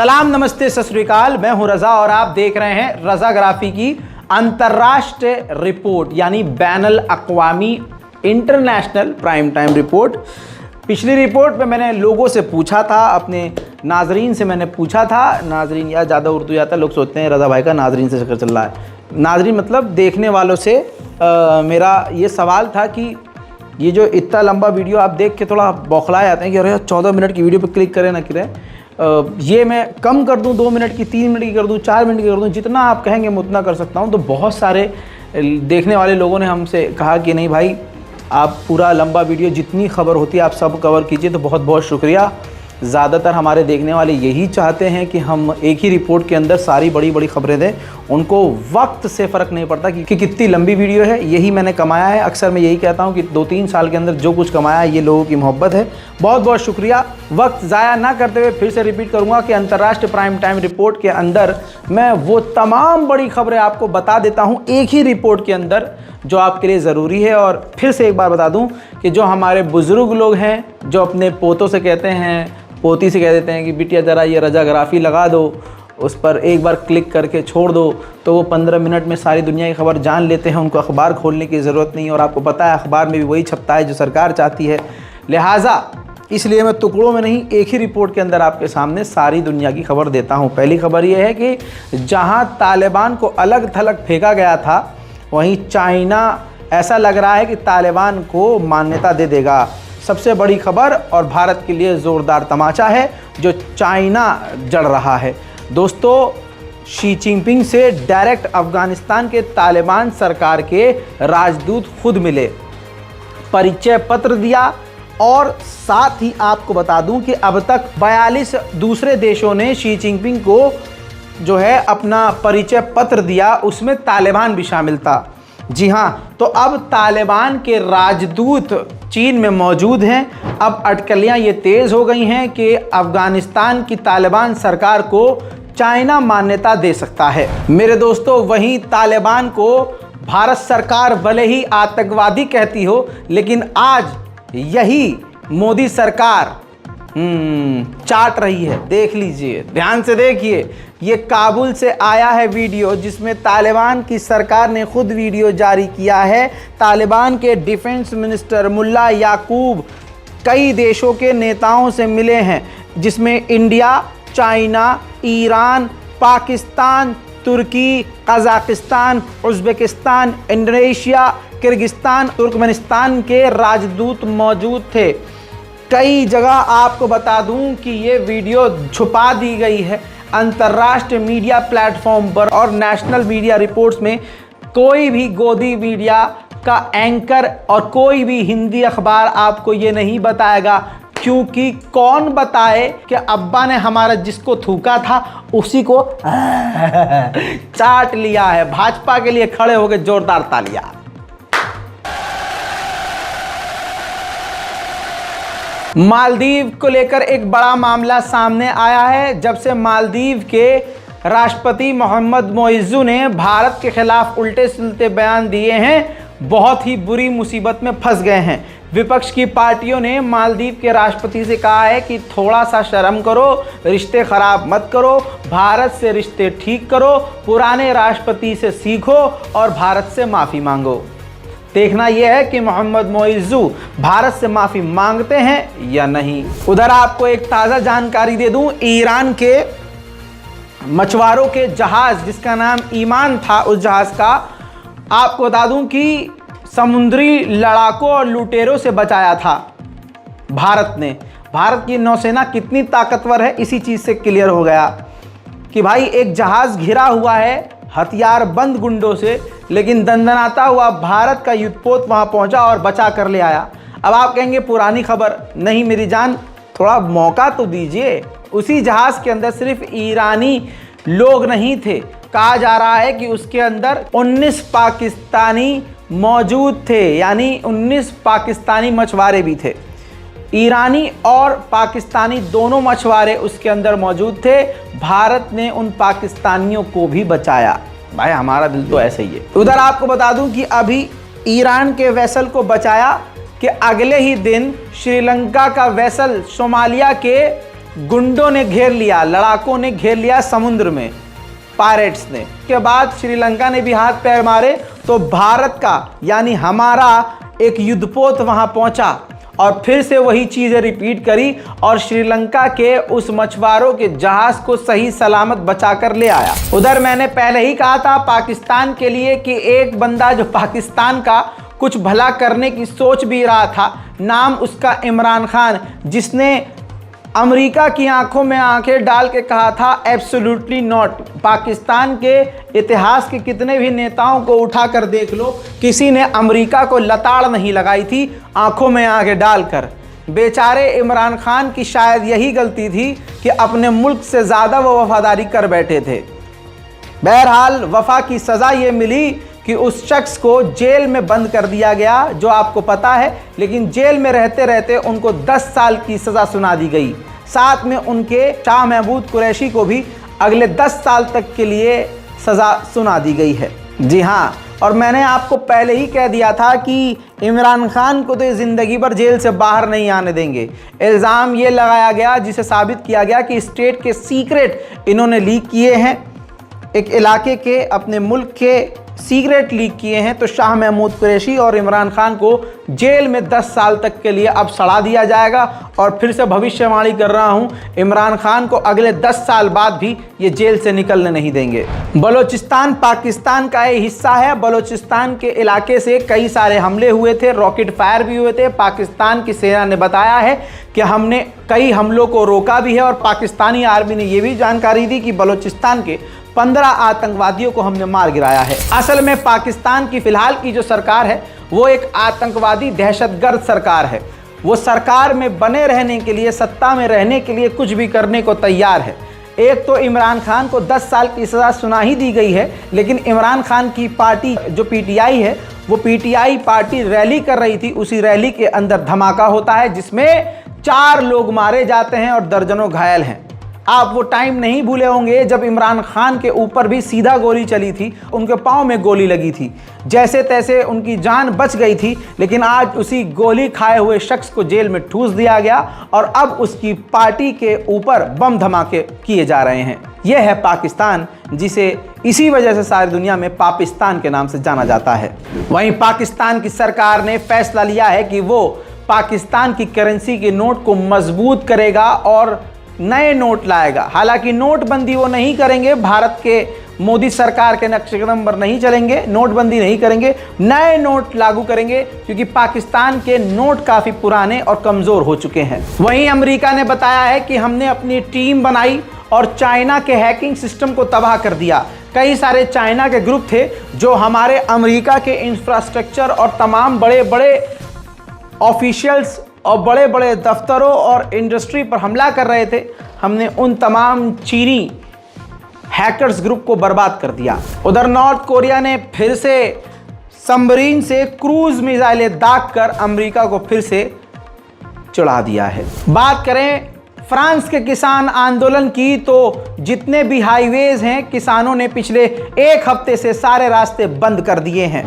सलाम, नमस्ते, सत श्री अकाल। मैं हूं रजा और आप देख रहे हैं रजाग्राफी की अंतर्राष्ट्रीय रिपोर्ट यानी बैनुल अक़वामी इंटरनेशनल प्राइम टाइम रिपोर्ट। पिछली रिपोर्ट में मैंने लोगों से पूछा था, अपने नाजरीन से मैंने पूछा था। नाजरीन या ज़्यादा उर्दू आता है, लोग सोचते हैं रजा भाई का नाजरीन से चक्कर चल रहा है। नाजरीन मतलब देखने वालों से मेरा ये सवाल था कि ये जो इतना लंबा वीडियो आप देख के थोड़ा बौखलाए जाते हैं कि अरे 14 मिनट की वीडियो पे क्लिक करें ना करें, ये मैं कम कर दूं, 2 मिनट की, 3 मिनट की कर दूं, 4 मिनट की कर दूं, जितना आप कहेंगे मैं उतना कर सकता हूं। तो बहुत सारे देखने वाले लोगों ने हमसे कहा कि नहीं भाई, आप पूरा लंबा वीडियो जितनी खबर होती है आप सब कवर कीजिए। तो बहुत बहुत शुक्रिया। ज़्यादातर हमारे देखने वाले यही चाहते हैं कि हम एक ही रिपोर्ट के अंदर सारी बड़ी बड़ी खबरें दें। उनको वक्त से फ़र्क नहीं पड़ता कि कितनी लंबी वीडियो है, यही मैंने कमाया है। अक्सर मैं यही कहता हूं कि 2-3 साल के अंदर जो कुछ कमाया है ये लोगों की मोहब्बत है। बहुत बहुत शुक्रिया। वक्त ज़ाया ना करते हुए फिर से रिपीट करूँगा कि अंतर्राष्ट्रीय प्राइम टाइम रिपोर्ट के अंदर मैं वो तमाम बड़ी खबरें आपको बता देता हूँ एक ही रिपोर्ट के अंदर जो आपके लिए ज़रूरी है। और फिर से एक बार बता दूं कि जो हमारे बुज़ुर्ग लोग हैं, जो अपने पोतों से कहते हैं, पोती से कह देते हैं कि बिटिया ज़रा ये रजाग्राफी लगा दो, उस पर एक बार क्लिक करके छोड़ दो, तो वो 15 मिनट में सारी दुनिया की खबर जान लेते हैं। उनको अखबार खोलने की ज़रूरत नहीं है। और आपको पता है अखबार में भी वही छपता है जो सरकार चाहती है। लिहाजा इसलिए मैं टुकड़ों में नहीं, एक ही रिपोर्ट के अंदर आपके सामने सारी दुनिया की खबर देता हूँ। पहली खबर ये है कि जहाँ तालिबान को अलग थलग फेंका गया था, वहीं चाइना ऐसा लग रहा है कि तालिबान को मान्यता दे देगा। सबसे बड़ी खबर और भारत के लिए ज़ोरदार तमाचा है जो चाइना जड़ रहा है। दोस्तों, शी जिनपिंग से डायरेक्ट अफ़गानिस्तान के तालिबान सरकार के राजदूत खुद मिले, परिचय पत्र दिया। और साथ ही आपको बता दूं कि अब तक 42 दूसरे देशों ने शी जिनपिंग को जो है अपना परिचय पत्र दिया, उसमें तालिबान भी शामिल था। जी हाँ, तो अब तालिबान के राजदूत चीन में मौजूद हैं। अब अटकलियां ये तेज़ हो गई हैं कि अफ़गानिस्तान की तालिबान सरकार को चाइना मान्यता दे सकता है। मेरे दोस्तों, वहीं तालिबान को भारत सरकार भले ही आतंकवादी कहती हो, लेकिन आज यही मोदी सरकार चाट रही है। देख लीजिए, ध्यान से देखिए, ये काबुल से आया है वीडियो जिसमें तालिबान की सरकार ने खुद वीडियो जारी किया है। तालिबान के डिफेंस मिनिस्टर मुल्ला याकूब कई देशों के नेताओं से मिले हैं, जिसमें इंडिया, चाइना, ईरान, पाकिस्तान, तुर्की, Kazakhstan, Uzbekistan, Indonesia, Kyrgyzstan, Turkmenistan के राजदूत मौजूद थे। कई जगह आपको बता दूं कि ये वीडियो छुपा दी गई है अंतर्राष्ट्रीय मीडिया प्लेटफॉर्म पर, और नेशनल मीडिया रिपोर्ट्स में कोई भी गोदी मीडिया का एंकर और कोई भी हिंदी अखबार आपको ये नहीं बताएगा। क्योंकि कौन बताए कि अब्बा ने हमारा जिसको थूका था उसी को चाट लिया है। भाजपा के लिए खड़े हो गए जोरदार तालियां। मालदीव को लेकर एक बड़ा मामला सामने आया है। जब से मालदीव के राष्ट्रपति मोहम्मद मोइज़ू ने भारत के खिलाफ उल्टे सुलटे बयान दिए हैं, बहुत ही बुरी मुसीबत में फंस गए हैं। विपक्ष की पार्टियों ने मालदीव के राष्ट्रपति से कहा है कि थोड़ा सा शर्म करो, रिश्ते खराब मत करो, भारत से रिश्ते ठीक करो, पुराने राष्ट्रपति से सीखो और भारत से माफ़ी मांगो। देखना यह है कि मोहम्मद मोइज़ू भारत से माफ़ी मांगते हैं या नहीं। उधर आपको एक ताज़ा जानकारी दे दूं, ईरान के मछुआरों के जहाज़ जिसका नाम ईमान था, उस जहाज़ का आपको बता दूं कि समुद्री लड़ाकों और लुटेरों से बचाया था भारत ने। भारत की नौसेना कितनी ताकतवर है इसी चीज़ से क्लियर हो गया कि भाई एक जहाज़ घिरा हुआ है हथियार बंद गुंडों से, लेकिन दंदनाता हुआ भारत का युद्धपोत वहां पहुंचा और बचा कर ले आया। अब आप कहेंगे पुरानी खबर, नहीं मेरी जान, थोड़ा मौका तो दीजिए। उसी जहाज़ के अंदर सिर्फ ईरानी लोग नहीं थे, कहा जा रहा है कि उसके अंदर 19 पाकिस्तानी मौजूद थे, यानी 19 पाकिस्तानी मछुआरे भी थे। ईरानी और पाकिस्तानी दोनों मछुआरे उसके अंदर मौजूद थे। भारत ने उन पाकिस्तानियों को भी बचाया। भाई हमारा दिल तो ऐसे ही है। उधर आपको बता दूं कि अभी ईरान के वेसल को बचाया कि अगले ही दिन श्रीलंका का वेसल सोमालिया के गुंडों ने घेर लिया, लड़ाकों ने घेर लिया समुद्र में, पायरेट्स ने। के बाद श्रीलंका ने भी हाथ पैर मारे तो भारत का यानी हमारा एक युद्धपोत वहां पहुंचा और फिर से वही चीजें रिपीट करी और श्रीलंका के उस मछुआरों के जहाज को सही सलामत बचाकर ले आया। उधर मैंने पहले ही कहा था पाकिस्तान के लिए कि एक बंदा जो पाकिस्तान का कुछ भला करने की सोच भी रहा था, नाम उसका इमरान खान, जिसने अमेरिका की आंखों में आंखें डाल के कहा था एब्सोल्युटली नॉट। पाकिस्तान के इतिहास के कितने भी नेताओं को उठाकर देख लो, किसी ने अमेरिका को लताड़ नहीं लगाई थी आंखों में आंखें डालकर। बेचारे इमरान खान की शायद यही गलती थी कि अपने मुल्क से ज़्यादा वो वफादारी कर बैठे थे। बहरहाल वफा की सज़ा ये मिली कि उस शख्स को जेल में बंद कर दिया गया, जो आपको पता है, लेकिन जेल में रहते रहते उनको 10 साल की सज़ा सुना दी गई। साथ में उनके शाह महमूद कुरैशी को भी अगले 10 साल तक के लिए सज़ा सुना दी गई है। जी हाँ, और मैंने आपको पहले ही कह दिया था कि इमरान खान को तो ये ज़िंदगी भर जेल से बाहर नहीं आने देंगे। इल्ज़ाम ये लगाया गया जिसे साबित किया गया कि स्टेट के सीक्रेट इन्होंने लीक किए हैं, एक इलाके के अपने मुल्क के सीक्रेट लीक किए हैं। तो शाह महमूद कुरैशी और इमरान खान को जेल में 10 साल तक के लिए अब सड़ा दिया जाएगा। और फिर से भविष्यवाणी कर रहा हूं, इमरान खान को अगले 10 साल बाद भी ये जेल से निकलने नहीं देंगे। बलूचिस्तान पाकिस्तान का एक हिस्सा है। बलूचिस्तान के इलाके से कई सारे हमले हुए थे, रॉकेट फायर भी हुए थे। पाकिस्तान की सेना ने बताया है कि हमने कई हमलों को रोका भी है और पाकिस्तानी आर्मी ने यह भी जानकारी दी कि बलूचिस्तान के 15 आतंकवादियों को हमने मार गिराया है। असल में पाकिस्तान की फिलहाल की जो सरकार है वो एक आतंकवादी दहशतगर्द सरकार है। वो सरकार में बने रहने के लिए, सत्ता में रहने के लिए कुछ भी करने को तैयार है। एक तो इमरान खान को 10 साल की सज़ा सुना ही दी गई है, लेकिन इमरान खान की पार्टी जो पीटीआई है, वो पीटीआई पार्टी रैली कर रही थी। उसी रैली के अंदर धमाका होता है जिसमें 4 लोग मारे जाते हैं और दर्जनों घायल हैं। आप वो टाइम नहीं भूले होंगे जब इमरान खान के ऊपर भी सीधा गोली चली थी, उनके पाँव में गोली लगी थी, जैसे तैसे उनकी जान बच गई थी। लेकिन आज उसी गोली खाए हुए शख्स को जेल में ठूस दिया गया और अब उसकी पार्टी के ऊपर बम धमाके किए जा रहे हैं। यह है पाकिस्तान, जिसे इसी वजह से सारी दुनिया में पाकिस्तान के नाम से जाना जाता है। वहीं पाकिस्तान की सरकार ने फैसला लिया है कि वो पाकिस्तान की करेंसी के नोट को मजबूत करेगा और नए नोट लाएगा। हालांकि नोटबंदी वो नहीं करेंगे, भारत के मोदी सरकार के नक्शे कदम पर नहीं चलेंगे, नोटबंदी नहीं करेंगे, नए नोट लागू करेंगे, क्योंकि पाकिस्तान के नोट काफ़ी पुराने और कमज़ोर हो चुके हैं। वहीं अमेरिका ने बताया है कि हमने अपनी टीम बनाई और चाइना के हैकिंग सिस्टम को तबाह कर दिया। कई सारे चाइना के ग्रुप थे जो हमारे अमेरिका के इंफ्रास्ट्रक्चर और तमाम बड़े बड़े ऑफिशियल्स और बड़े बड़े दफ्तरों और इंडस्ट्री पर हमला कर रहे थे। हमने उन तमाम चीनी हैकर्स ग्रुप को बर्बाद कर दिया। उधर नॉर्थ कोरिया ने फिर से सबमरीन से क्रूज मिसाइलें दागकर अमेरिका को फिर से चढ़ा दिया है। बात करें फ्रांस के किसान आंदोलन की, तो जितने भी हाईवेज हैं, किसानों ने पिछले 1 हफ्ते से सारे रास्ते बंद कर दिए हैं।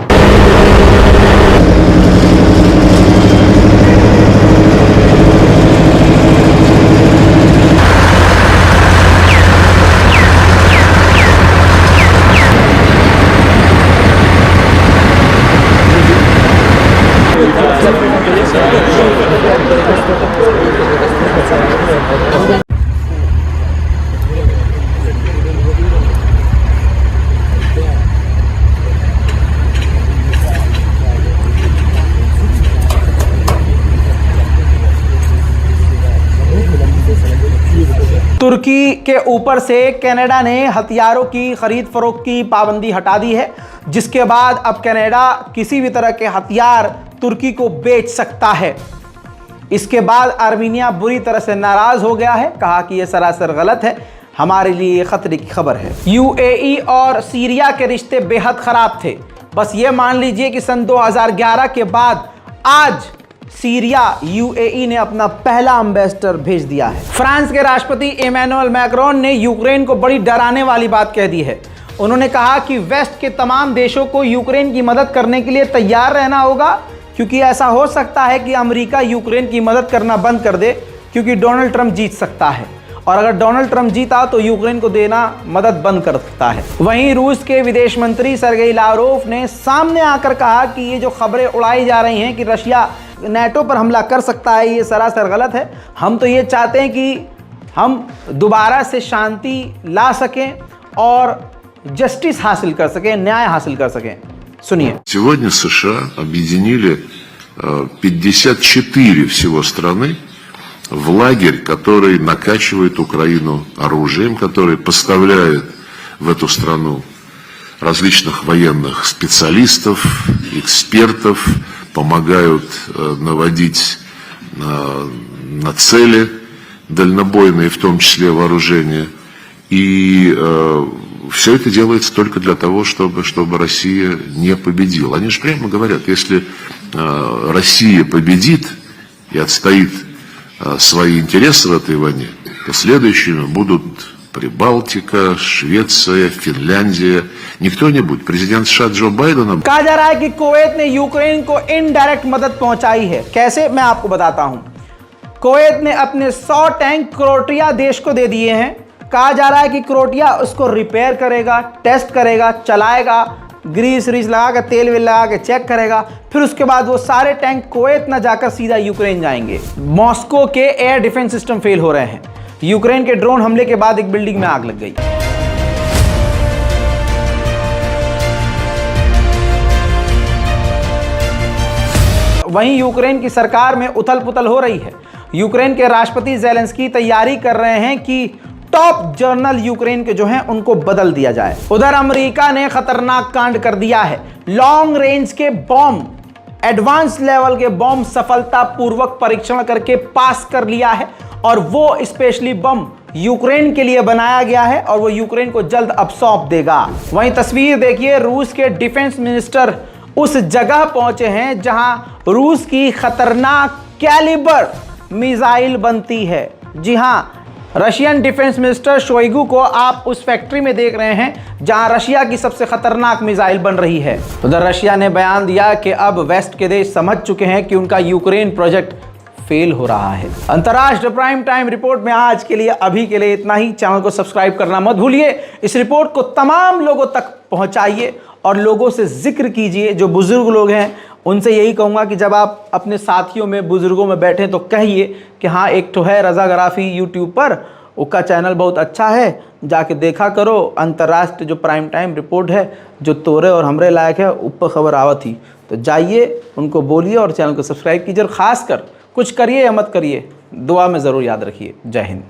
तुर्की के ऊपर से कनाडा ने हथियारों की खरीद फरोख्त की पाबंदी हटा दी है, जिसके बाद अब कनाडा किसी भी तरह के हथियार तुर्की को बेच सकता है। इसके बाद आर्मीनिया बुरी तरह से नाराज हो गया है, कहा कि यह सरासर गलत है, हमारे लिए खतरे की खबर है। यूएई और सीरिया के रिश्ते बेहद खराब थे। बस ये मान लीजिए कि सन 2011 के बाद आज सीरिया यूएई ने अपना पहला एम्बेसडर भेज दिया है। फ्रांस के राष्ट्रपति इमैनुअल मैक्रोन ने यूक्रेन को बड़ी डराने वाली बात कह दी है। उन्होंने कहा कि वेस्ट के तमाम देशों को यूक्रेन की मदद करने के लिए तैयार रहना होगा, क्योंकि ऐसा हो सकता है कि अमेरिका यूक्रेन की मदद करना बंद कर दे क्योंकि डोनाल्ड ट्रंप जीत सकता है, और अगर डोनाल्ड ट्रंप जीता तो यूक्रेन को देना मदद बंद कर सकता है। वहीं रूस के विदेश मंत्री सर्गेई लावरोव ने सामने आकर कहा कि ये जो खबरें उड़ाई जा रही हैं कि रशिया नेटो पर हमला कर सकता है, ये सरासर गलत है। हम तो ये चाहते हैं कि हम दोबारा से शांति ला सकें और जस्टिस हासिल कर सकें, न्याय हासिल कर सकें। सुनिए। Сегодня США объединили 54 всего страны в лагерь, который накачивает Украину оружием, который поставляет в эту страну различных военных специалистов, экспертов, помогают наводить на цели дальнобойные, в том числе вооружения. И все это делается только для того, чтобы Россия не победила. Они же прямо говорят, если Россия победит и отстоит свои интересы в этой войне, то следующими будут Прибалтика, Швеция, Финляндия, не кто-нибудь, президент США Джо Байден। कहा जा रहा है कि कुवैत ने यूक्रेन को इनडायरेक्ट मदद पहुंचाई है। कैसे, मैं आपको बताता हूं। कुवैत ने अपने 100 टैंक क्रोएशिया देश को दे दिए हैं। कहा जा रहा है कि क्रोएशिया उसको रिपेयर करेगा, टेस्ट करेगा, चलाएगा, ग्रीस लगा के, तेल वेल लगा के चेक करेगा, फिर उसके बाद वो सारे टैंक कुवैत न जाकर सीधा यूक्रेन जाएंगे। मॉस्को के एयर डिफेंस सिस्टम फेल हो रहे हैं। यूक्रेन के ड्रोन हमले के बाद एक बिल्डिंग में आग लग गई। वहीं यूक्रेन की सरकार में उथल पुथल हो रही है। यूक्रेन के राष्ट्रपति ज़ेलेंस्की तैयारी कर रहे हैं कि टॉप जनरल यूक्रेन के जो हैं उनको बदल दिया जाए। उधर अमेरिका ने खतरनाक कांड कर दिया है। लॉन्ग रेंज के बॉम्ब, एडवांस लेवल के बॉम्ब सफलतापूर्वक परीक्षण करके पास कर लिया है, और वो स्पेशली बम यूक्रेन के लिए बनाया गया है और वो यूक्रेन को जल्द अब सौंप देगा। वहीं तस्वीर देखिए, रूस के डिफेंस मिनिस्टर उस जगह पहुंचे हैं जहां रूस की खतरनाक कैलिबर मिसाइल बनती है। जी हां, रशियन डिफेंस मिनिस्टर शोइगु को आप उस फैक्ट्री में देख रहे हैं जहां रशिया की सबसे खतरनाक मिसाइल बन रही है। उधर रशिया ने बयान दिया कि अब वेस्ट के देश समझ चुके हैं कि उनका यूक्रेन प्रोजेक्ट फेल हो रहा है। अंतर्राष्ट्रीय प्राइम टाइम रिपोर्ट में आज के लिए, अभी के लिए इतना ही। चैनल को सब्सक्राइब करना मत भूलिए। इस रिपोर्ट को तमाम लोगों तक पहुंचाइए और लोगों से जिक्र कीजिए। जो बुजुर्ग लोग हैं उनसे यही कहूँगा कि जब आप अपने साथियों में, बुजुर्गों में बैठें तो कहिए कि हाँ, एक तो है रज़ा गराफ़ी यूट्यूब पर, उसका चैनल बहुत अच्छा है, जाके देखा करो। अंतर्राष्ट्रीय जो प्राइम टाइम रिपोर्ट है, जो तोरे और हमरे लायक है, ऊपर खबर आवत ही, तो जाइए उनको बोलिए और चैनल को सब्सक्राइब कीजिए। और ख़ासकर कुछ करिए या मत करिए, दुआ में ज़रूर याद रखिए। जय हिंद।